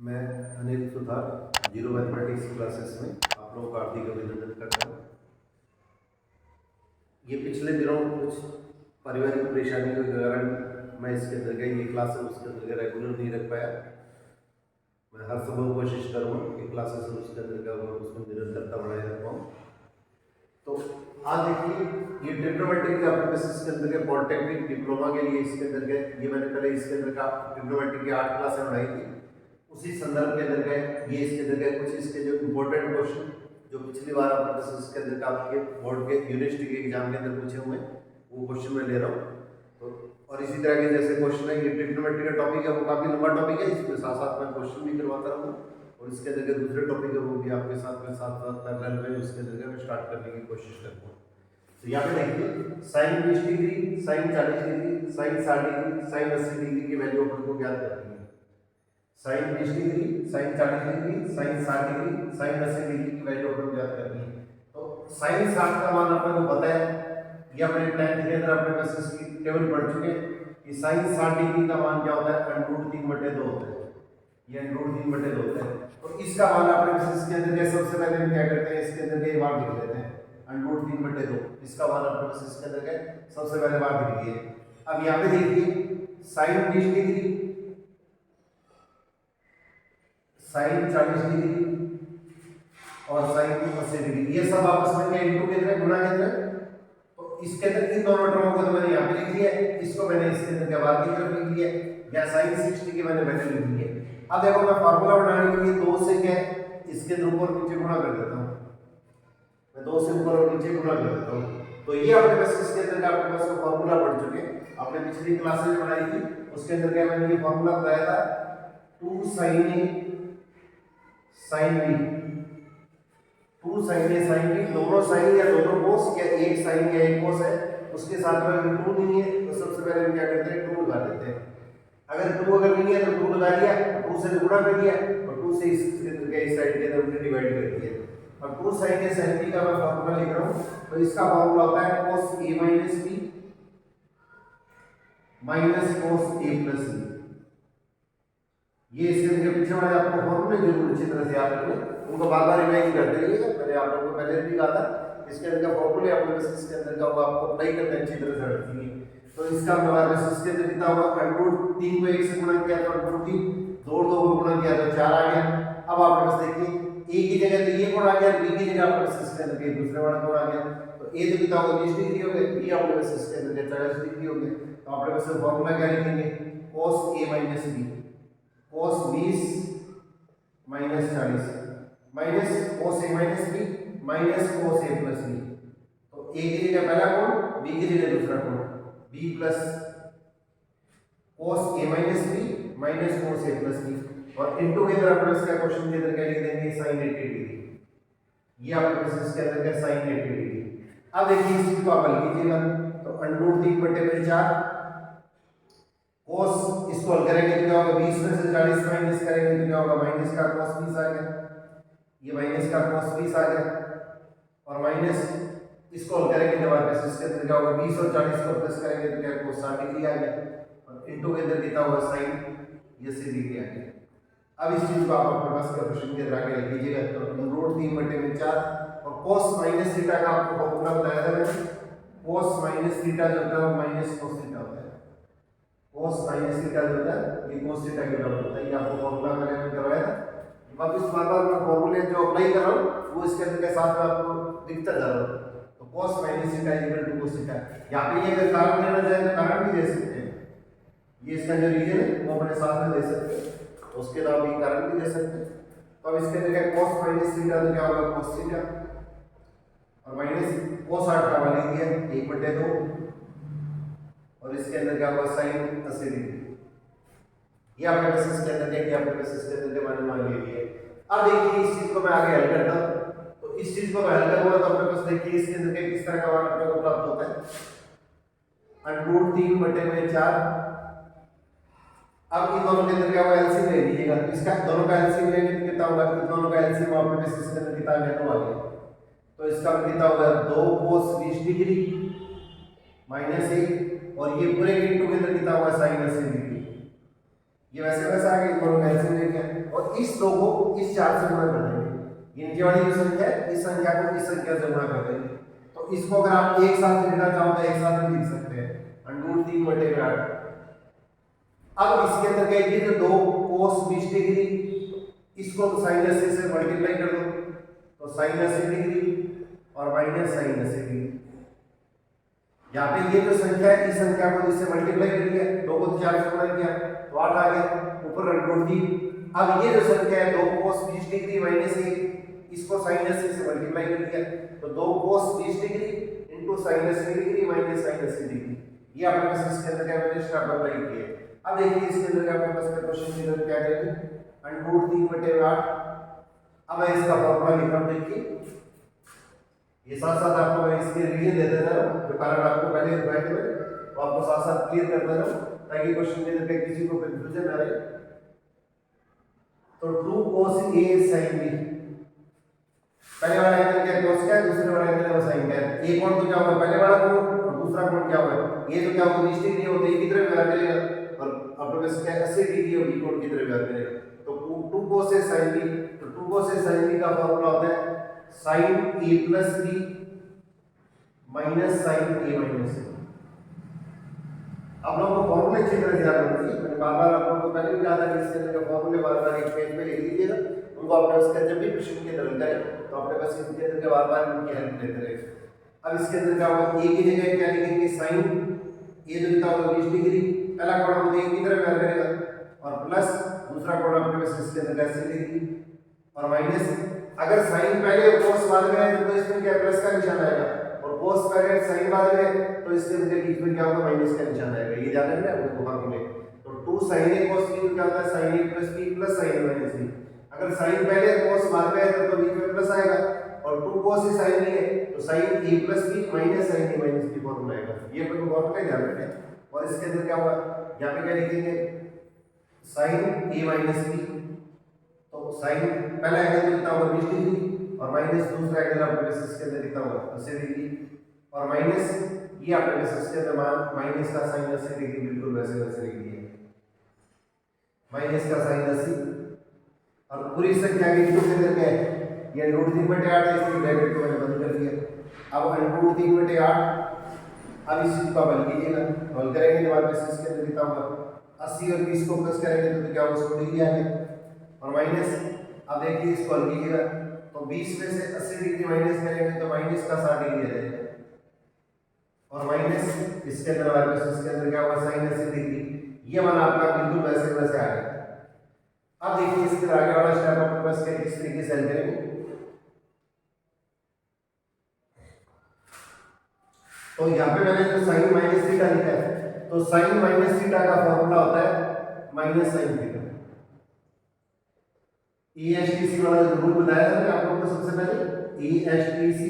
मैं अनिल सुधार zero mathematics classes में आप लोगों का हार्दिक अभिनंदन करता हूँ। ये पिछले दिनों कुछ पारिवारिक परेशानियों के कारण मैं इसके अंदर गई ये क्लासेस उसके अंदर रेगुलर नहीं रख पाया। मैं हर संभव कोशिश करूँगा कि क्लासेस उसके अंदर का उसमें निरंतरता बनाए रख पाऊँ। तो आज देखिए ये ट्रिग्नोमेट्री के अपने बेसिस के अंदर के पॉलिटेक्निक डिप्लोमा के लिए इसके अंदर के ये मैंने पहले इसके अंदर का ट्रिग्नोमेट्री की 8 क्लासें बनाई थी। उसी संदर्भ के अंदर गए ये इसके अंदर गए कुछ इसके जो इम्पोर्टेंट क्वेश्चन जो पिछली बार अपने बेसिस के अंदर का आपके बोर्ड के यूनिवर्सिटी के एग्जाम के अंदर पूछे हुए वो क्वेश्चन मैं ले रहा हूँ। तो और इसी तरह के जैसे क्वेश्चन है ये ट्रिग्नोमेट्री का टॉपिक है वो काफी लंबा टॉपिक है, इसमें साथ साथ मैं क्वेश्चन भी करवाता रहूँ और इसके अंदर के दूसरे टॉपिक है वो भी आपके साथ पैरेलल में उसके अंदर मैं स्टार्ट करने की कोशिश करूँगा। तो यहाँ पे देखिए sine 20 degree, sine 40 degree, sine 60 degree, sine 80 degree की वैल्यू अपन को ज्ञात करनी है। Sine 20 degree, sine 40 degree, sine 60 degree, sine 80 degree की वैल्यू अपन को ज्ञात करनी है। तो साइन 60 का मान अपन को पता है, ये अपने 10th के अंदर अपने पास इसकी टेबल पढ़ चुके हैं कि साइन 60 डिग्री का मान क्या होता है, √3/2 होता है। ये √3/2 होता है। तो इसका मान अपने पास इसके अंदर सबसे पहले हम क्या करते हैं, इसके अंदर ये बार लिख लेते हैं √3/2। इसका मान अपने पास इसके अंदर क्या सबसे पहले बार लिखिए। अब यहाँ पे देखिए साइन 20 डिग्री, साइन 40 डिग्री और साइन 80 डिग्री, ये सब आपस में क्या इनटू के अंदर गुणा के अंदर। तो इसके अंदर इन दोनों टर्मों को तो मैंने यहाँ पे लिख लिया है, इसको मैंने इसके अंदर क्या बार की तरफ लिख लिया है, या साइन 60 की मैंने पहले लिख लिया है। अब देखो मैं फार्मूला बनाने के लिए 2 से क्या इसके ऊपर और नीचे गुणा कर देता हूँ, मैं 2 से ऊपर और नीचे गुणा कर देता हूँ। तो ये अपने पास इसके अंदर का आपके पास फार्मूला पढ़ चुके हैं, आपने पिछली क्लास में बनाई थी उसके अंदर क्या मैंने ये फार्मूला बताया था 2 sin a sin b, 2 sin a sin b, दोनों साइन या दोनों कोस या एक साइन या एक कोस है उसके साथ में अगर 2 नहीं है तो सबसे पहले हम क्या करते हैं 2 लगा देते हैं। अगर 2 अगर नहीं है तो 2 लगा दिया, 2 से गुणा कर दिया और 2 से इस साइड के अंदर हमने डिवाइड कर दिया। और 2 sin a sin b का मैं फार्मूला लिख रहा हूँ, तो इसका फार्मूला होता है cos a minus b minus cos a plus b। ये इसके अंदर पीछे वाले आपको फॉर्मूले जरूर अच्छी तरह से याद रखना, उनको बार बार रिवाइज करते रहिएगा। मैंने आप लोगों को पहले भी कहा था इसके अंदर का फॉर्मूले अपने बेसिस के अंदर का होगा, आपको अप्लाई करना अच्छी तरह से रखिए। तो इसका हमारे बेसिस के अंदर कितना होगा, √3 को 1 से गुणा किया तो √3, 2 को गुणा किया तो 4 आ गया। अब आप बस देखिए a की जगह तो ये कोण आ गया, b की जगह आपके बेसिस के अंदर दूसरा वाला कोण आ गया। तो a तो कितना होगा 20 डिग्री हो गया, b आपके बेसिस के अंदर 40 डिग्री हो गया। तो आपके बेसिस फॉर्मूला क्या लिखेंगे cos a minus b, cos 20 minus 40 minus cos a minus b minus cos a plus b। तो a की जगह पहला कोण, b की जगह दूसरा कोण, b plus cos a minus b minus cos a plus b और इनटू के अंदर अपने इसका क्वेश्चन के अंदर क्या लिख देंगे sin 80 डिग्री। ये आपके पास इसके अंदर क्या sin 80 डिग्री। अब देखिए इस चीज को आप हल कीजिएगा तो √3/4 cos, इसको हल करेंगे तो क्या होगा 20 में से 40 माइनस करेंगे तो क्या होगा माइनस का cos 20 आ गया, ये माइनस का cos 20 आ गया और माइनस इसको हल करेंगे तो हमारे पास इसके अंदर क्या होगा 20 और 40 को प्लस करेंगे तो क्या cos 60 डिग्री आ गया और इनटू के अंदर कितना होगा sin 80 डिग्री आ गया। अब इस चीज को आप अपने पास का क्वेश्चन के अंदर आगे लिख लीजिएगा तो √3/4 और cos minus थीटा का आपको फॉर्मूला बताया था मैंने, cos minus थीटा जो होता है माइनस cos थीटा होता है, cos minus थीटा जो होता है ये cos थीटा के बराबर होता है। ये आपको फॉर्मूला मैंने करवाया था, वापस बार-बार मैं फॉर्मूले जो अप्लाई कर रहा हूं वो इसके अंदर के साथ में आपको दिखता जा रहा है। तो cos minus theta = cos theta. यहां पे ये अगर कारण देना चाहे तो कारण भी दे सकते हैं, ये इसका जो रीजन है वो अपने साथ में दे सकते हैं, उसके अलावा भी कारण भी दे सकते हैं। तो अब इसके अंदर क्या cos minus थीटा तो क्या होगा cos थीटा और माइनस cos 60 का मान लिया 1/2 और इसके अंदर क्या होगा sin 80 डिग्री। ये आपके बेसिस के अंदर देखिए आपके बेसिस के अंदर मैंने मान ले लिया। अब देखिए इस चीज को मैं आगे हल करता हूं, तो इस चीज को मैं हल करूंगा तो अपने पास देखिए इसके अंदर किस तरह का मान अपने को प्राप्त होता है √3/4। अब इन दोनों के अंदर क्या होगा एलसीएम ले लीजिएगा, इसका दोनों का एलसीएम लेंगे तो कितना होगा, इन दोनों का एलसीएम आपके बेसिस के अंदर कितना है 9 आ गया। तो इसका कितना होगा 2 cos 20 डिग्री माइनस 1 और ये पूरे के इनटू के अंदर कितना होगा sin 80 डिग्री। ये वैसे वैसे आ गया, दोनों का एलसीएम लेके और इस 2 को इस 4 से गुणा कर देंगे। ये नीचे वाली जो संख्या है इस संख्या को इस संख्या से गुणा कर देंगे। तो इसको अगर आप एक साथ लिखना चाहो तो एक साथ भी लिख सकते हैं, √3/8। अब इसके अंदर क्या है, जो 2 cos 20 डिग्री, इसको तो sin 80 से मल्टीप्लाई कर दो, तो sin 80 डिग्री और माइनस sin 80 डिग्री। यहाँ पे ये जो संख्या है इस संख्या को इससे मल्टीप्लाई कर दिया, 2 को 4 से गुणा किया तो 8 आ गया, ऊपर √3। अब ये जो संख्या है 2 cos 20 डिग्री माइनस 1, इसको sin 80 से मल्टीप्लाई कर दिया, तो 2 cos 20 degree into sin 80 degree minus sin 80 degree. ये आपके पास इसके अंदर क्या मैंने स्टेप अप्लाई किया है। अब देखिए इसके अंदर क्या आपके पास क्वेश्चन के अंदर क्या करेंगे, √3/8। अब मैं इसका फॉर्मूला लिख रहा हूं, देखिए ये साथ साथ आपको मैं इसके रिवीजन दे देता हूं, जो कारण आपको पहले बताए थे तो आपको साथ साथ क्लियर कर दे रहा हूं ताकि क्वेश्चन के अंदर किसी को कंफ्यूजन ना रहे। तो 2 cos A sin B, पहले वाला एंगल क्या cos का है, दूसरे वाला एंगल है sin का है। एक कोण तो क्या होगा पहले वाला कोण और दूसरा कोण क्या होगा, ये तो क्या होगा 20 डिग्री होता है, एक की तरफ व्यवहार करेगा और अपने पास क्या 80 डिग्री होगी, कोण की तरफ व्यवहार करेगा। तो 2 cos A sin B, तो 2 cos A sin B का फार्मूला होता है sin A plus B minus sin A minus B। आप लोगों को फॉर्मूले अच्छी तरह ध्यान रखना चाहिए, मैंने बार-बार आप लोगों को पहले भी कहा था कि इसके अंदर फॉर्मूले बार-बार एक पेज पे लिख लीजिएगा, उनको आपने उसका जब भी क्वेश्चन के अंदर करें तो अपने पास इसके अंदर के बार-बार उनकी हेल्प लेते रहे। अब इसके अंदर क्या होगा, a की जगह क्या लिखेंगे sin a जो लिखा होगा 20 डिग्री, पहला कोण हम a की तरफ व्यवहार करेगा और प्लस दूसरा कोण अपने पास इसके अंदर 80 डिग्री और माइनस, अगर sin पहले और cos बाद में है तो इसमें क्या प्लस का निशान आएगा और cos पहले sin बाद में तो इसके अंदर बीच में क्या होगा माइनस का निशान आएगा। ये ध्यान रखना है आपको फॉर्मूले। तो 2 sin A cos B क्या होता है sin A plus B plus sin A minus B। अगर sin पहले cos बाद में है तो बीच में प्लस आएगा और 2 cos से sin B है तो sin A plus B minus sin A minus B formula आएगा। ये अपन को फॉर्मूला ध्यान रखना है। और इसके अंदर क्या होगा, यहाँ पे क्या लिखेंगे sin A minus B, तो sin पहला एंगल लिखता होगा 20 डिग्री और माइनस दूसरा एंगल अपने पास इसके अंदर लिखता होगा 80 डिग्री और माइनस ये आपने इसके अंदर माइनस का sin 80 डिग्री बिल्कुल वैसे वैसे लिख दिया, माइनस का sin 80 और पूरी संख्या के इंटू के अंदर क्या है, ये √3/8 है, इसकी ब्रैकेट को मैंने बंद कर दिया। अब √3/8, अब इस चीज को हल कीजिएगा, हल करेंगे तो हमारे पास इसके अंदर लिखा होगा 80 और 20 को प्लस करेंगे तो क्या होगा 100 डिग्री आ गया और माइनस, अब देखिए इसको हल कीजिएगा तो 20 में से 80 डिग्री माइनस करेंगे तो माइनस का 60 डिग्री आ जाएगा और माइनस इसके अंदर हमारे पास इसके अंदर क्या होगा sin 80 डिग्री। ये मान आपका बिल्कुल वैसे वैसे आ गया। अब देखिए इसके आगे वाला स्टेप अपने पास क्या किस तरीके से हल करेंगे, तो यहाँ पे मैंने जो sin माइनस थीटा लिखा है तो sin माइनस थीटा का फॉर्मूला होता है माइनस sin थीटा। ESTC वाला जो रूल बताया था मैंने आप लोगों को सबसे पहले, ESTC,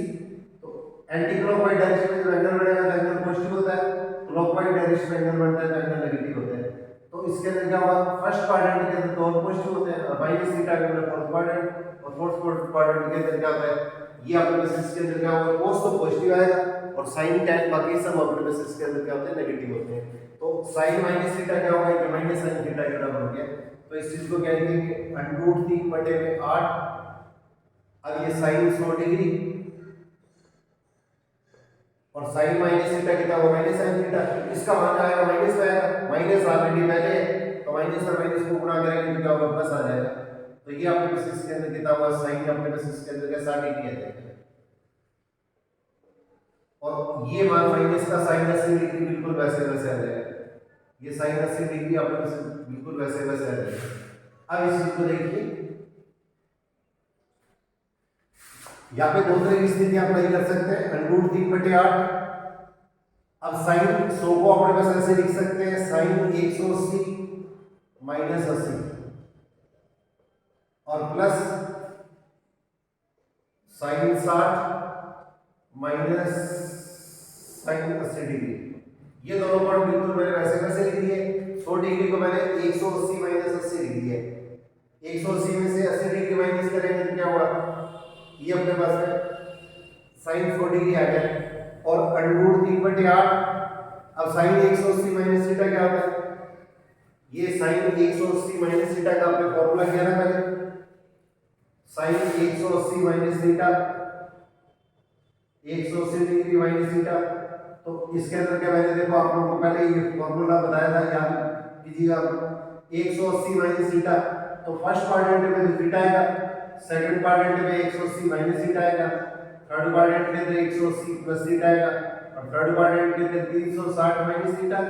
एंटी क्लॉकवाइज डायरेक्शन में जो एंगल बनेगा तो एंगल पॉजिटिव होता है, क्लॉकवाइज डायरेक्शन में एंगल बनता है तो एंगल नेगेटिव होता है। तो इसके अंदर क्या होगा, फर्स्ट क्वाड्रेंट के अंदर दोनों पॉजिटिव होते हैं और माइनस थीटा के अंदर फोर्थ क्वाड्रेंट और फोर्थ क्वाड्रेंट के अंदर क्या होता है, ये अपने पास इसके अंदर क्या होगा cos तो पॉजिटिव आएगा और sin tan बाकी सब अपने पास इसके अंदर क्या होते हैं नेगेटिव होते हैं। तो sin माइनस थीटा क्या होगा, ये माइनस sin थीटा के बराबर हो गया। तो इस चीज को क्या लिखेंगे √3/8। अब ये sin 100 डिग्री और sin माइनस थीटा कितना होगा माइनस sin थीटा, इसका मान आएगा माइनस में आएगा, माइनस ऑलरेडी पहले है तो माइनस और माइनस को गुणा करेंगे तो क्या होगा प्लस आ जाएगा। तो ये आपके पास इसके अंदर कितना होगा sin अपने पास इसके अंदर क्या 60 डिग्री आ जाएगा और ये मान माइनस का sin 80 डिग्री बिल्कुल वैसे वैसे आ जाएगा, ये sin 80 डिग्री अपने पास बिल्कुल वैसे वैसे आ जाएगा। अब इस चीज को देखिए, यहाँ पे दो तरह की स्थिति आप नहीं कर सकते हैं, √3/8। अब sin 100 को अपने पास ऐसे लिख सकते हैं sin 180 माइनस 80 और plus sin 60 minus sin 80 degree. ये दोनों पॉइंट बिल्कुल मैंने वैसे वैसे लिख दिए। 100 डिग्री को मैंने 180 माइनस 80 लिख दिया, 180 में से 80 डिग्री माइनस करेंगे तो क्या होगा, ये अपने पास है sin 100 डिग्री आ गया और √3/8। अब sin 180 माइनस थीटा क्या होता है, ये sin 180 माइनस थीटा का आपने फॉर्मूला किया ना पहले, sine 180 minus theta, 180 degree minus theta. तो इसके अंदर क्या मैंने देखो आप लोगों को पहले ये फॉर्मूला बताया था, याद कीजिएगा। 180 माइनस थीटा, तो फर्स्ट क्वाड्रेंट में तो थीटा आएगा, सेकंड क्वाड्रेंट में 180 माइनस थीटा आएगा, थर्ड क्वाड्रेंट के अंदर 180 प्लस थीटा आएगा, और थर्ड क्वाड्रेंट के अंदर 360 माइनस थीटा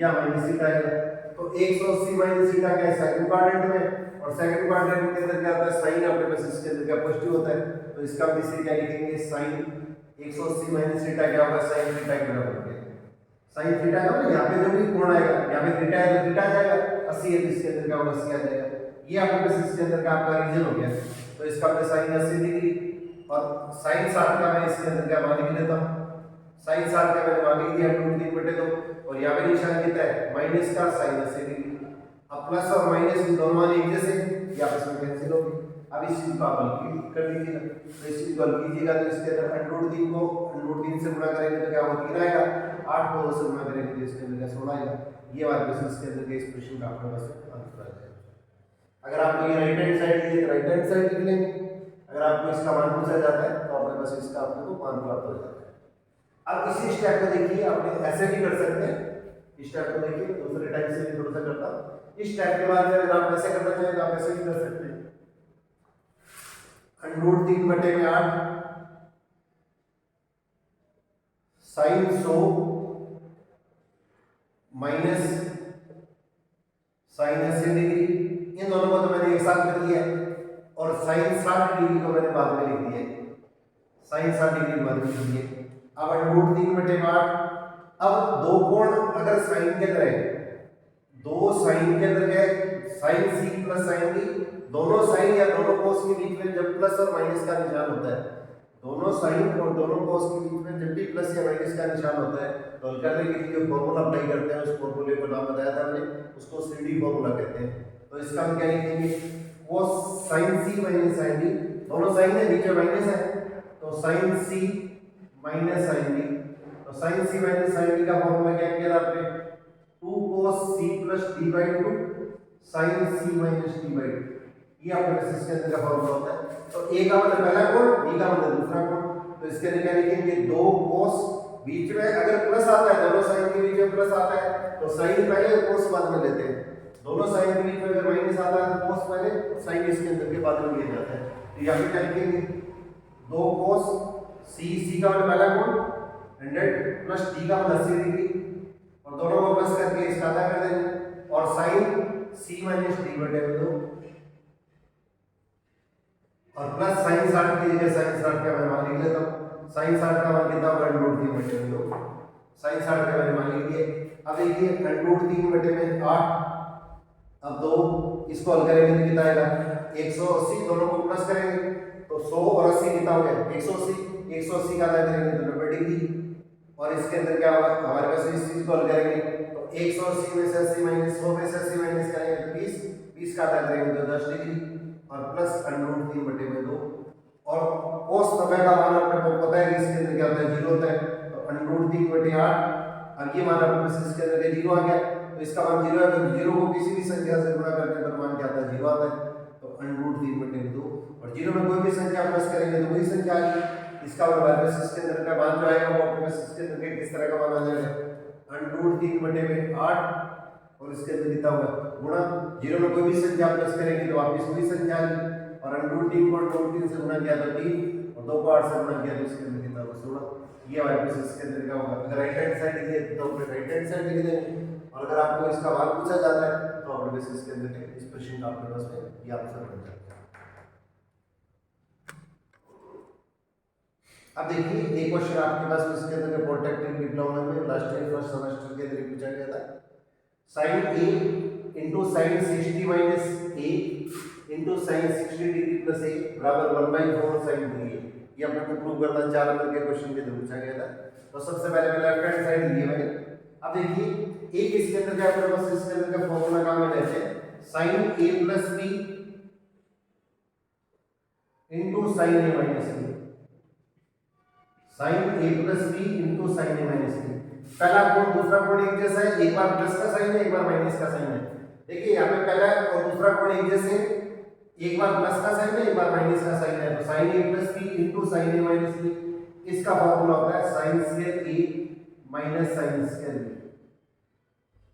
या माइनस थीटा आएगा। तो 180 माइनस थीटा क्या है सेकंड क्वाड्रेंट में, और सेकंड क्वाड्रेंट के अंदर क्या होता है साइन अपने पास इसके अंदर क्या पॉजिटिव होता है, तो इसका हम इसे क्या लिखेंगे साइन 180 माइनस थीटा क्या होगा साइन थीटा के बराबर है। साइन थीटा का मतलब यहाँ पे जो भी कोण आएगा, यहाँ पे थीटा है तो थीटा आ जाएगा, 80 है तो इसके अंदर क्या होगा 80 आ जाएगा। ये आपके पास इसके अंदर का आपका रीजन हो गया। तो इसका अपने साइन 80 डिग्री और साइन 60 का मैं इसके अंदर क्या मान लिख देता हूँ, साइन 60 का मैंने मान लिख दिया √3/2, और यहाँ पे निशान कितना है माइनस का साइन 80 डिग्री। अब प्लस और माइनस दोनों मान एक जैसे ये आपस में कैंसिल होगी। अब इस चीज को आप हल कर लीजिएगा, तो इस चीज को हल कीजिएगा तो इसके अंदर √3 को √3 से गुणा करेंगे तो क्या होगा 3 आएगा, 8 को 2 से गुणा करेंगे तो इसके अंदर क्या 16 आएगा। ये हमारे पास इसके अंदर के एक्सप्रेशन का आपके पास आंसर आ जाएगा। अगर आपको ये राइट हैंड साइड लिखे तो राइट हैंड साइड लिख लेंगे, अगर आपको इसका मान पूछा जाता है तो आपके पास इसका आपको मान प्राप्त हो जाता है। अब इसी स्टेप को देखिए, आप ऐसे भी कर सकते हैं, इस स्टेप को देखिए दूसरे टाइप से भी थोड़ा सा करता हूं। इस स्टेप के बाद में अगर आप ऐसे करना चाहें तो आप ऐसे भी कर सकते हैं, √3/8 साइन 100 माइनस साइन 80 डिग्री, इन दोनों को तो मैंने एक साथ कर लिया है, और साइन 60 डिग्री को मैंने बाद में लिख दिया है, साइन 60 डिग्री बाद में लिख दिया। अब √3/8, अब दो कोण अगर साइन के अंदर है, दो साइन के अंदर क्या है sine C plus sine D, दोनों साइन या दोनों कोस के बीच में जब प्लस और माइनस का निशान होता है, दोनों साइन और दोनों कोस के बीच में जब भी प्लस या माइनस का निशान होता है तो हल करने के लिए जो फॉर्मूला अप्लाई करते हैं उस फॉर्मूले को नाम बताया था मैंने, उसको सीडी फॉर्मूला कहते हैं। तो इसका हम क्या लिखेंगे कोस साइन सी माइनस साइन डी, दोनों साइन है नीचे माइनस है, तो साइन सी माइनस साइन डी, तो साइन सी माइनस साइन डी का फॉर्मूला क्या किया था आपने 2 cos c plus d/2 sin c minus d/2, ये आपके इसके अंदर का फॉर्मूला होता है। तो a का मतलब पहला कोण, b का मतलब दूसरा कोण, तो इसके अंदर क्या लिखेंगे 2 cos, बीच में अगर प्लस आता है दोनों साइन के बीच में प्लस आता है तो साइन पहले और cos बाद में लेते हैं, दोनों साइन के बीच में अगर माइनस आता है तो cos पहले साइन इसके अंदर के बाद में लिया जाता है। तो यहाँ पे क्या लिखेंगे 2 cos c का मतलब पहला कोण 100 प्लस d का मतलब 80 डिग्री, और दोनों को प्लस करके इसका आधा कर देंगे, और साइन c माइनस d/2 और प्लस साइन 60 की जगह साइन 60 का मैं मान लिख लेता हूं, साइन 60 का मान कितना होगा √3/2, साइन 60 का मैंने मान लिख दिया। अब देखिए √3/8, अब दो इसको हल करेंगे तो कितना आएगा 180, दोनों को प्लस करेंगे तो 100 और 80 कितना हो गया 180, 180 का आधा करेंगे तो 90 डिग्री, और इसके अंदर क्या होगा हमारे पास इस चीज को हल करेंगे तो 180 में से 80 माइनस 100 में से 80 माइनस करेंगे तो 20, 20 का आधा करेंगे तो 10 डिग्री, और प्लस √3/2, और cos 90 का मान अपने को पता है कि इसके अंदर क्या होता है 0 होता है, तो √3/8, अब ये मान अपने पास इसके अंदर 0 आ गया, तो इसका मान 0 है तो 0 को किसी भी संख्या से गुणा करने पर मान क्या आता है 0 आता है, तो √3/2, और 0 में कोई भी संख्या प्लस करेंगे तो वही संख्या आएगी, इसका मतलब इसके अंदर का मान जो आएगा वो आपके पास इसके अंदर के किस तरह का मान आ जाएगा √3/8, और इसके अंदर कितना होगा गुणा, 0 में कोई भी संख्या प्लस करेंगे तो वापस वही संख्या आएगी, और √3 को √3 से गुणा किया तो 3, और 2 को 8 से गुणा किया तो इसके अंदर कितना होगा 16। ये हमारे पास इसके अंदर क्या होगा, अगर राइट हैंड साइड लिखिए तो ऊपर राइट हैंड साइड लिख देंगे, और अगर आपको इसका मान पूछा जाता है तो आपके पास इसके अंदर के एक्सप्रेशन का आपके पास में ये आंसर बन जाएगा। अब देखिए एक क्वेश्चन आपके पास में इसके अंदर पॉलिटेक्निक डिप्लोमा में लास्ट ईयर फर्स्ट सेमेस्टर के अंदर पूछा गया था, sin a into sin 60 minus a into sin 60 degree plus a बराबर 1/4 sin 2a, ये अपने को प्रूव करना 4 नंबर के क्वेश्चन के अंदर पूछा गया था। तो सबसे पहले मैं लेफ्ट हैंड साइड लिया मैंने, अब देखिए a इसके अंदर क्या अपने पास इसके अंदर का फॉर्मूला काम है जैसे sin a plus b into sin a minus b, sin a plus b into sin a minus b, पहला कोण दूसरा कोण एक जैसा है, एक बार प्लस का साइन है एक बार माइनस का साइन है। देखिए यहाँ पे पहला और दूसरा कोण एक जैसे, एक बार प्लस का साइन है, एक बार माइनस का साइन है, तो sine A plus B into sine A minus B, इसका फॉर्मूला होता है sine square A minus sine square B.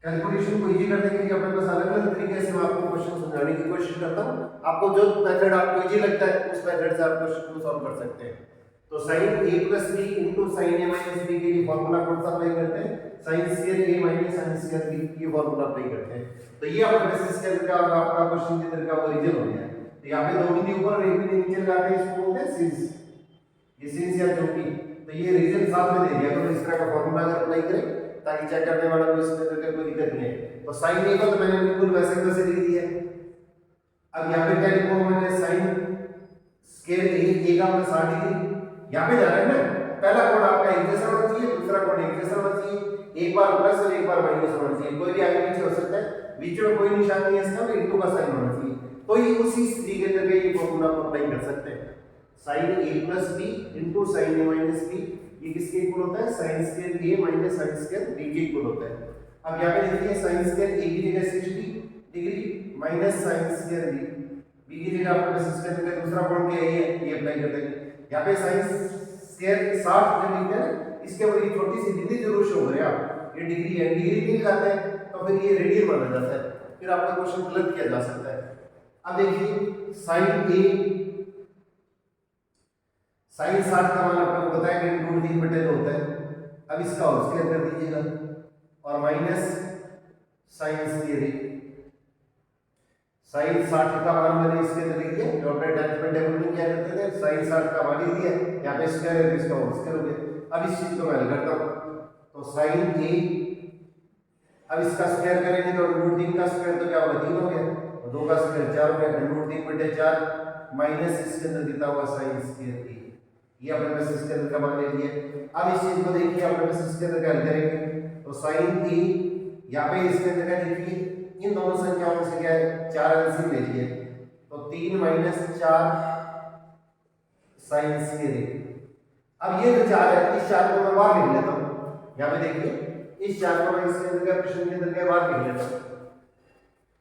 Calculation को इजी करने के लिए अपने पास अलग अलग तरीके से मैं आपको क्वेश्चन समझाने की कोशिश करता हूं। आपको जो मेथड आपको इजी लगता है उस मेथड से आप क्वेश्चन को सॉल्व कर सकते हैं। तो sin a plus b into sin a minus b के लिए फॉर्मूला कौन सा अप्लाई करते हैं? sin square a minus sin square b ये फॉर्मूला अप्लाई करते हैं। तो ये आपका बेसिस के अंदर का आपका क्वेश्चन के अंदर का ओरिजिन हो गया। तो यहाँ पे दो बिंदु ऊपर और एक बिंदु नीचे लगाते हैं, इसको बोलते हैं सिंस। ये सिंस या चौकी, तो ये रीजन साथ में दे दिया, तो इस तरह का फॉर्मूला अगर अप्लाई करें ताकि चेक करने वाला को इसके अंदर कोई दिक्कत नहीं है। तो sin a को तो मैंने बिल्कुल वैसे वैसे लिख दिया। अब यहाँ पे क्या लिखूंगा मैंने? sin स्क्वायर a का मतलब 60 डिग्री। यहाँ पे जा रहा है ना, पहला कोण आपका एक जैसा होना चाहिए, दूसरा कोण एक जैसा होना चाहिए, एक बार प्लस और एक बार माइनस होना चाहिए, कोई भी आगे पीछे हो सकता है, बीच में कोई निशान नहीं है इसका, इनटू का साइन होना चाहिए। तो ये उसी स्थिति के अंदर ये फॉर्मूला को अप्लाई कर सकते हैं। sin a plus b into sin a minus b ये किसके इक्वल होता है? sin square a minus sin square b के इक्वल होता है। अब यहाँ पे देखिए sin square a की जगह 60 degree minus sin square b की जगह आपको बेसिस के अंदर दूसरा कोण क्या है ये अप्लाई कर देंगे। यहाँ पे sin स्क्वायर 60 जो लिखते हैं ना, इसके ऊपर ये छोटी सी बिंदी जरूर शो करें आप, ये डिग्री है, डिग्री नहीं लगाते हैं तो फिर ये रेडियन माना जाता है, फिर आपका क्वेश्चन गलत किया जा सकता है। अब देखिए sin 60 का मान आपको बताया कि √3/2 होता है। अब इसका होल स्क्वायर कर दीजिएगा और माइनस sin स्क्वायर sin 60 का मान मैंने इसके अंदर लिख दिया, जो अपने 10th में टेबल में क्या करते थे, sin 60 का मान लिख दिया, यहाँ पे स्क्वायर है इसका होल स्क्वायर हो गया। अब इस चीज को मैं हल करता हूँ, तो sin a, अब इसका स्क्वायर करेंगे तो √3 का स्क्वायर तो क्या होगा? 3 हो गया, और 2 का स्क्वायर 4 हो गया, √3/4 माइनस इसके अंदर कितना हुआ? sin स्क्वायर a, ये अपने बेसिस के अंदर का मान ले लिया। अब इस चीज को देखिए अपने बेसिस के अंदर क्या करेंगे, तो sin a यहाँ पे इसके अंदर क्या देखिए, इन दोनों संख्याओं से क्या है? 4 एलसीएम ले लिए, तो 3 - 4 sin स्क्वायर a। अब ये जो 4 है, इस 4 को मैं बाहर लिख लेता हूँ। यहाँ पे देखिए इस 4 को मैं इसके अंदर का प्रश्न के अंदर क्या बाहर लिख लेता हूँ,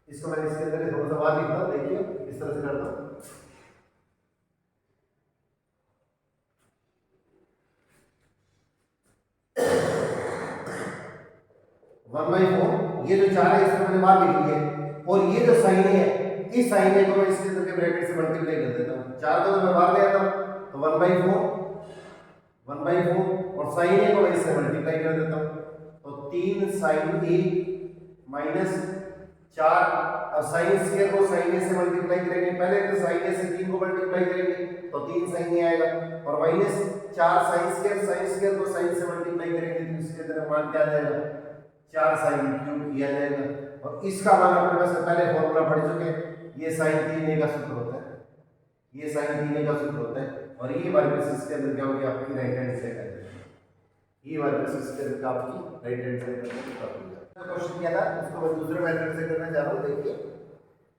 इसको मैं इसके अंदर थोड़ा सा बाहर लिखता हूँ। देखिए इस तरह से करता हूँ, 1/4 ये जो 4 है इसको मैंने बाहर लिख लिया, और ये जो साइन है, इस साइन को मैं इसके अंदर के ब्रैकेट से मल्टीप्लाई कर देता हूँ। 4 को तो मैं बाहर ले आता हूँ, तो 1/4 और साइन को मैं इससे मल्टीप्लाई कर देता हूँ, तो 3 sin a माइनस 4। अब साइन स्क्वायर को साइन a से मल्टीप्लाई करेंगे, पहले तो साइन a से 3 को मल्टीप्लाई करेंगे तो 3 sin a आएगा, और माइनस 4 sin स्क्वायर को साइन से मल्टीप्लाई करेंगे तो इसके अंदर मान क्या आ जाएगा? 4 sin क्यूब किया जाएगा, और इसका मान अपने पास पहले फॉर्मूला पढ़ चुके हैं, ये sin 3a का सूत्र होता है, ये sin 3a का सूत्र होता है, और ये वर्गमूल के अंदर क्या होगी? आपकी राइट हैंड साइड आ जाएगी, ये वर्गमूल के अंदर आपकी राइट हैंड साइड आ जाएगी। क्वेश्चन किया था उसको मैं दूसरे मेथड से करना चाह रहा हूँ। देखिए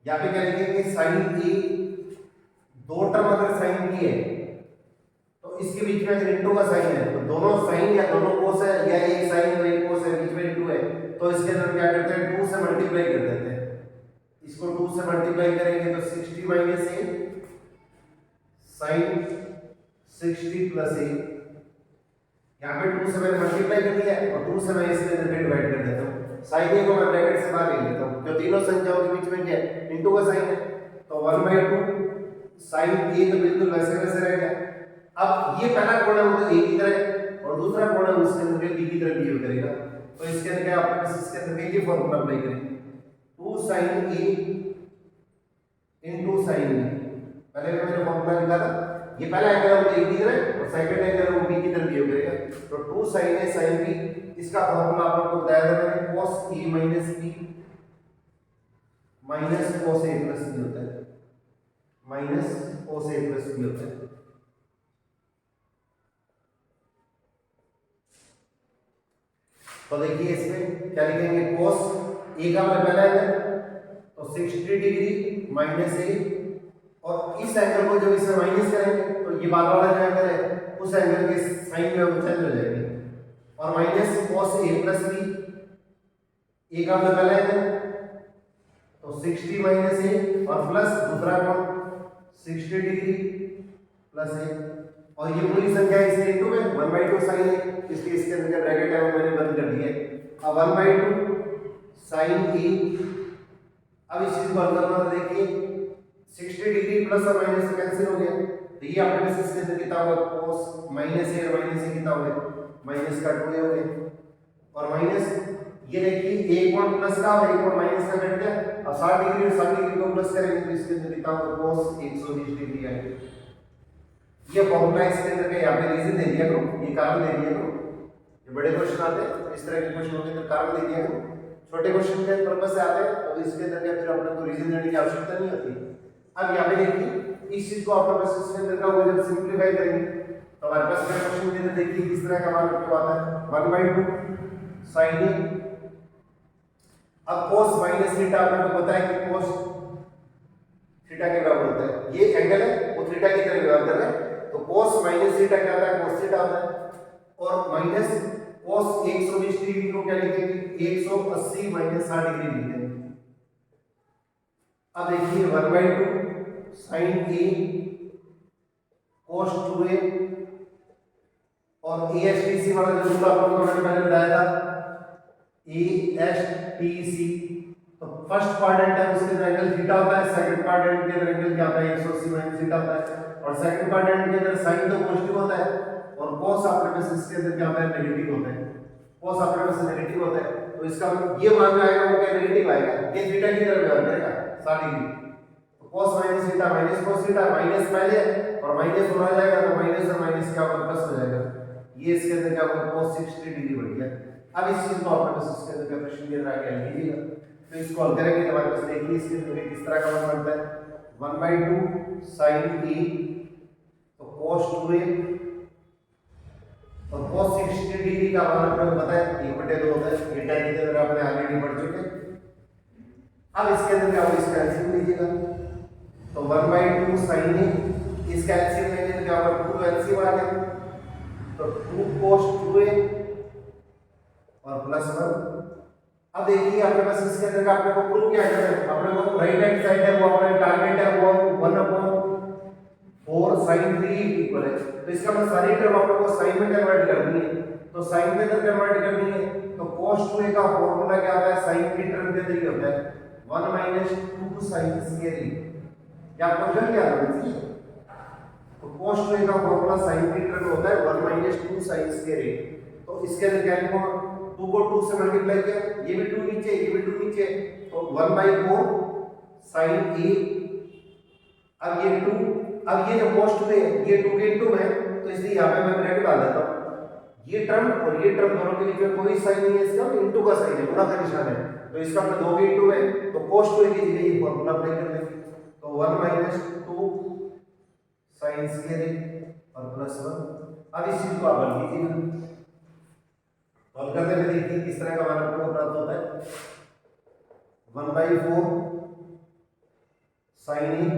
यहाँ पे क्या लिखेंगे, sin a, दो टर्म अगर sin की है तो इसके बीच में अगर इंटू का साइन है तो दोनों साइन या दोनों कोस है, या एक साइन और एक कोस है, बीच में इंटू है, तो इसके अंदर क्या करते हैं? 2 से मल्टीप्लाई कर देते हैं। इसको 2 से मल्टीप्लाई करेंगे तो 60 - a sin 60 + a, यहाँ पे 2 से मैंने मल्टीप्लाई कर दिया और 2 से मैं इसके अंदर डिवाइड कर देता हूँ। sin a को मैं ब्रैकेट से बाहर ले लेता हूँ, जो तीनों संख्याओं के बीच में क्या है? इंटू का साइन है, तो 1/2 sin a तो बिल्कुल वैसे वैसे रह गया। अब ये पहला कोण है वो तो a की तरह, और दूसरा कोण है उसके अंदर b की तरह बिहेव करेगा, तो इसके अंदर क्या आपके पास इसके अंदर ये फॉर्मूला अप्लाई करेंगे, 2 sin a into sin b। पहले मैंने फॉर्मूला लिखा था, ये पहला एंगल है वो a की तरह और सेकंड एंगल है वो b की तरह बिहेव करेगा, तो 2 sin a sin b, इसका फॉर्मूला आपको बताया था मैंने, cos a minus b minus cos a plus b होता है, minus cos a plus b होता है। तो देखिए इसमें क्या लिखेंगे, cos a का मतलब पहला एंगल तो 60 डिग्री माइनस a, और इस एंगल को जब इसमें माइनस करेंगे तो ये बाद वाला जो एंगल है उस एंगल के साइन में वो चेंज हो जाएगी, और minus cos a plus b, a का मतलब पहला एंगल तो 60 माइनस ए और प्लस दूसरा कौन 60 डिग्री प्लस ए, और ये पूरी संख्या इसके इनटू में 1/2 sin ए, इसलिए इसके अंदर का ब्रैकेट है वो मैंने बंद कर दिया है। अब 1/2 sin ए, अब इस चीज को हल करना तो देखिए 60 डिग्री प्लस और माइनस से कैंसिल हो गया, तो ये आपके पास इसके अंदर कितना होगा cos माइनस ए और माइनस ए कितना हो गया माइनस का 2a हो गया, और माइनस ये देखिए एक और प्लस का और एक और माइनस का कट गया, अब 60 डिग्री और 60 डिग्री को प्लस करेंगे तो इसके अंदर कितना होगा cos 120 डिग्री आएगा। ये फॉर्मूला इसके अंदर का यहाँ पे रीजन दे दिया करो, ये कारण दे दिया करो, ये बड़े क्वेश्चन आते हैं इस तरह के क्वेश्चन होंगे तो कारण दे दिया करो, छोटे क्वेश्चन के पर्पस से आते हैं तो इसके अंदर क्या फिर अपने को रीजन देने की आवश्यकता नहीं होती। अब यहाँ पे देखिए इस चीज को अपने पास इसके अंदर का होगा जब सिंपलीफाई करेंगे तो हमारे पास क्या क्वेश्चन के अंदर देखिए किस तरह का मान आपको आता है 1/2 sin ए, अब cos माइनस थीटा आपको पता है कि cos थीटा के बराबर होता है, ये एंगल है वो थीटा की तरह व्यवहार कर रहा है, तो cos माइनस थीटा क्या आता है cos थीटा आता है, और माइनस cos 120 डिग्री को क्या लिखेंगे 180 माइनस 60 डिग्री लिखेंगे। अब देखिए 1/2 sin ए cos 2a, और ASTC वाला जो रूल आपको मैंने पहले बताया था ASTC, तो फर्स्ट क्वाड्रेंट है उसके अंदर एंगल थीटा होता है, सेकंड क्वाड्रेंट के अंदर एंगल क्या होता है 180 माइनस थीटा होता है, और सेकंड क्वाड्रेंट के अंदर साइन तो पॉजिटिव होता है और cos आपके पास इसके अंदर क्या होता है नेगेटिव होता है, cos आपके पास नेगेटिव होता है, तो इसका ये मान आएगा वो क्या नेगेटिव आएगा, ये थीटा की तरफ व्यवहार करेगा 60 डिग्री, तो cos minus theta minus cos theta minus पहले और माइनस हो जाएगा तो माइनस और माइनस क्या होगा प्लस हो जाएगा, ये इसके अंदर क्या होगा cos 60 डिग्री बढ़ गया। अब इस चीज को आपने बस इसके अंदर का प्रश्न के अंदर आगे लीजिएगा, तो इसको हल करेंगे तो हमारे पास देखिए इसके अंदर किस तरह का मान बनता है 1/2 sin ए, तो cos 2a और cos 60 डिग्री का मान आपको पता है 1/2 होता है, ये tan की तरह आपने ऑलरेडी पढ़ चुके हैं। अब इसके अंदर क्या होगा इसका एलसीएम लीजिएगा, तो 1/2 sin ए, इसका एलसीएम लेंगे तो क्या होगा 2 एलसीएम आ गया, तो 2 cos 2a और प्लस 1। अब देखिए आपके पास इसके अंदर का आपने को प्रूव क्या करना है, अपने को राइट हैंड साइड है वो अपने टारगेट है वो 1/4 sin 3 इक्वल है, तो इसका मतलब सारी टर्म आपको को sin में कन्वर्ट करनी है, तो sin में अगर कन्वर्ट करनी है तो cos 2a का फार्मूला क्या होता है sin की टर्म के अंदर ही होता है 1 - 2 sin स्क्वायर ए, क्या आपको समझ गया है, तो cos 2a का फार्मूला sin की टर्म होता है 1 - 2 sin स्क्वायर ए, तो इसके अंदर क्या लिखो 2 को 2 से मल्टीप्लाई किया, ये भी 2 नीचे ये भी 2 नीचे, तो 1/4 sin a, अब ये 2, अब ये जो cos 2 है ये 2 के इनटू है तो इसलिए यहां पे मैं ब्रैकेट डाल देता हूं, ये टर्म और ये टर्म दोनों के बीच में कोई साइन नहीं है, इसका इनटू का साइन है, गुणा का निशान है, तो इसका मतलब 2 के इनटू है तो cos 2 की जगह ये फार्मूला अप्लाई कर लेंगे, तो 1 - 2 sin स्क्वायर a और प्लस 1। अब इस चीज को आप हल कीजिएगा, हल करने में देखिए किस तरह का मान आपको प्राप्त होता है 1/4 sin a,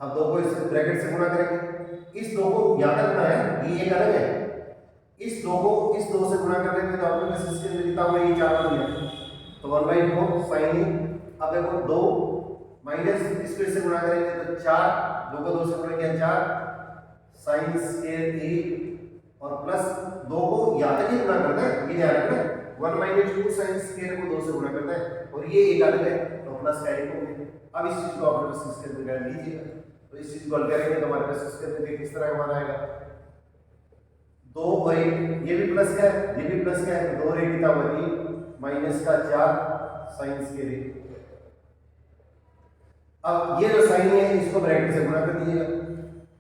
अब 2 को इस ब्रैकेट से गुणा करेंगे, इस 2 को याद रखना है ये एक अलग है, इस 2 को इस 2 से गुणा करने में तो आपके पास इसके अंदर कितना होगा ये 4 हो गया, तो 1/4 sin a, अब देखो 2 माइनस इसको इससे गुणा करेंगे तो 4, 2 को 2 से गुणा किया 4 sin स्क्वायर a और प्लस 2 को यहाँ तक ही गुणा करना है, ये ध्यान रखना है 1 - 2 sin स्क्वायर को 2 से गुणा करना है और ये एक अलग है तो प्लस का 1 हो गया। अब इस चीज को आप बस इसके अंदर कर लीजिएगा, तो इस चीज को हल करेंगे तो हमारे पास इसके अंदर किस तरह का मान आएगा 2 और 1, ये भी प्लस का है ये भी प्लस का है, 2 और 1 कितना हुआ 3 माइनस का 4 sin स्क्वायर a। अब ये जो साइन है इसको ब्रैकेट से गुणा कर दीजिएगा,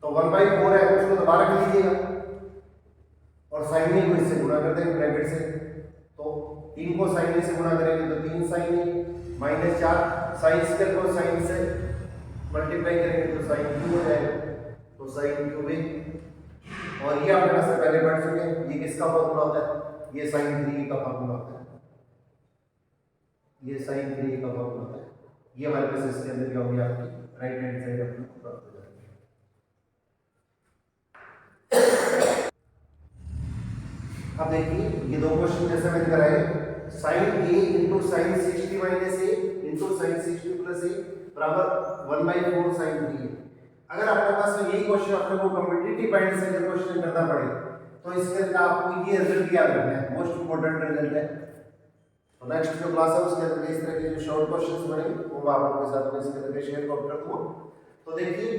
तो 1/4 है उसको दोबारा कर दीजिएगा और साइन ए को इससे गुणा कर देंगे ब्रैकेट से, तो 3 को साइन ए से गुणा करेंगे तो 3 sign A minus 4 sine square को साइन से मल्टीप्लाई करेंगे तो साइन क्यूब हो जाएगा, तो साइन क्यूब ए, और ये आपने पास पहले पढ़ चुके हैं, ये किसका फॉर्मूला होता है ये sin 3 का फॉर्मूला होता है, ये sin 3 का फॉर्मूला होता है, ये हमारे पास इसके अंदर क्या होगी आपकी राइट हैंड साइड अपनी प्राप्त हो जाएगी। अब देखिए ये दो क्वेश्चन जैसे मैंने कराए sin a into sin 60 - a into sine 60 plus A बराबर 1/4 साइन 3 है। अगर आपके पास यही क्वेश्चन आपको को कॉम्पिटिटिव पॉइंट से अगर क्वेश्चन करना पड़े तो इसके अंदर आपको ये रिजल्ट याद रखना है, मोस्ट इंपोर्टेंट रिजल्ट है। तो नेक्स्ट जो क्लास है उसके अंदर इस तरह के जो शॉर्ट क्वेश्चंस बनेंगे वो मैं आप लोगों के साथ में इसके अंदर शेयर कर दूंगा। तो देखिए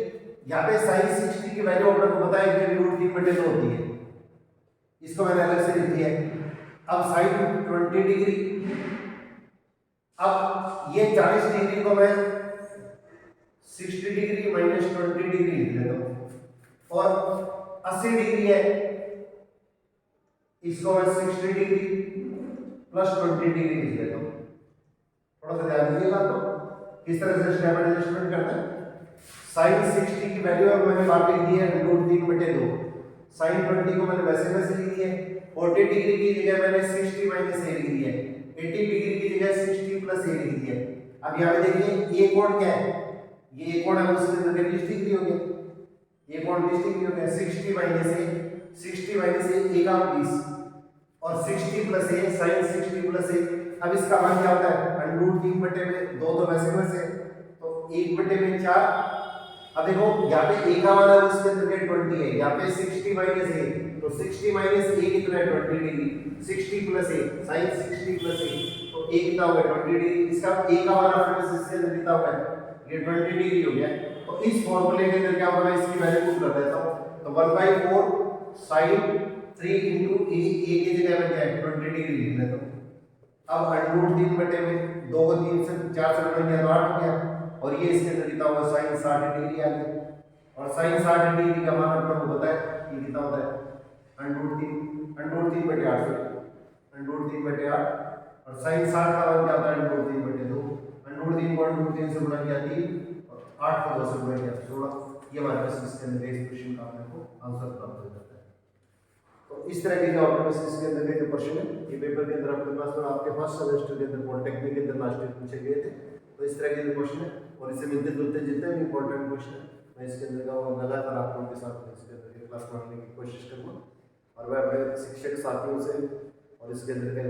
यहाँ पे sin 60 की वैल्यू आपको पता है कि √3/2 होती है, इसको मैंने अलग से लिख दिया है। अब sin 20 डिग्री, अब ये 40 डिग्री को मैं 60 डिग्री माइनस 20 डिग्री लिख लेता हूँ और 80 डिग्री है, इसको मैं 60 डिग्री प्लस 20 डिग्री लिख लेता हूँ। थोड़ा सा ध्यान दीजिएगा तो किस तरह से स्टेप एडजस्टमेंट करना है। sin 60 की वैल्यू है मैंने वहां पे दी है √3/2, sin 20 को मैंने वैसे वैसे लिख दिया है। 40 डिग्री की जगह मैंने 60 माइनस ए लिख दिया है, 80 डिग्री की जगह 60 प्लस ए लिख दिया है। अब यहाँ पे देखिए ये कोण क्या है, ये कोण है उसके अंदर 20 डिग्री हो गया, ये कोण 20 डिग्री हो गया। 60 माइनस ए, 60 माइनस ए 20 और 60 प्लस ए sin 60 प्लस ए। अब इसका मान क्या होता है, √3/2 तो वैसे वैसे तो 1/4। अब देखो यहाँ पे ए का मान है उसके अंदर क्या 20 है, यहाँ पे 60 माइनस ए, तो 60 माइनस ए कितना है 20 डिग्री, 60 प्लस ए sin 60 प्लस ए तो ए कितना होगा 20 डिग्री। इसका ए का मान अपने पास इसके अंदर कितना होगा, ये 20 डिग्री हो गया। तो इस फॉर्मूले के अंदर क्या होगा, इसकी वैल्यू पुट कर देता हूँ। तो 1/4 sin 3 इंटू ए, ए की जगह में क्या है 20 डिग्री लिख लेता हूँ। अब √3/2 2 को 3 से 4 से बन गया तो 8 हो गया और ये इसके अंदर कितना होगा sin 60 डिग्री आ गया। और sin 60 डिग्री का मान अपना को पता है ये कितना होता है √3/8 और sin 60 का मान क्या होता है √3/2। √3 को √3 से गुणा किया 3 और 8 को 2 से गुणा किया 16। ये हमारे पास इसके अंदर इस क्वेश्चन का अपने को आंसर प्राप्त हो जाता है। तो इस तरह के जो आपके पास इसके अंदर के जो क्वेश्चन है ये पेपर के अंदर आपके पास आपके फर्स्ट सेमेस्टर के अंदर पॉलिटेक्निक के अंदर लास्ट ईयर पूछे गए थे। तो इस तरह के जो क्वेश्चन है और इससे मिलते जुलते जितने भी इंपॉर्टेंट क्वेश्चन है मैं इसके अंदर का लगातार आप लोगों के साथ इसके अंदर क्लास बनाने की कोशिश करूँगा और मैं अपने शिक्षक साथियों से और इसके अंदर के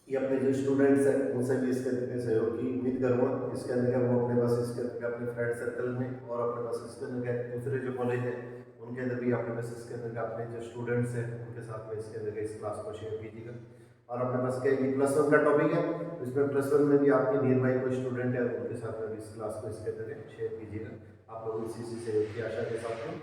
ये अपने जो स्टूडेंट्स हैं उनसे भी इसके अंदर के सहयोग की उम्मीद करूँगा। इसके अंदर का वो अपने पास इसके अंदर अपने फ्रेंड सर्कल में और अपने पास इसके अंदर के दूसरे जो कॉलेज है उनके अंदर भी अपने पास इसके अंदर का अपने जो स्टूडेंट्स हैं उनके साथ में इसके अंदर इस क्लास को शेयर कीजिएगा। और अपने पास क्या ये +1 का टॉपिक है, इसमें +1 में भी आपके नियर बाई कोई स्टूडेंट है उनके साथ में इस क्लास को इसके अंदर शेयर कीजिएगा। आप लोग इसी सहयोग की आशा के साथ में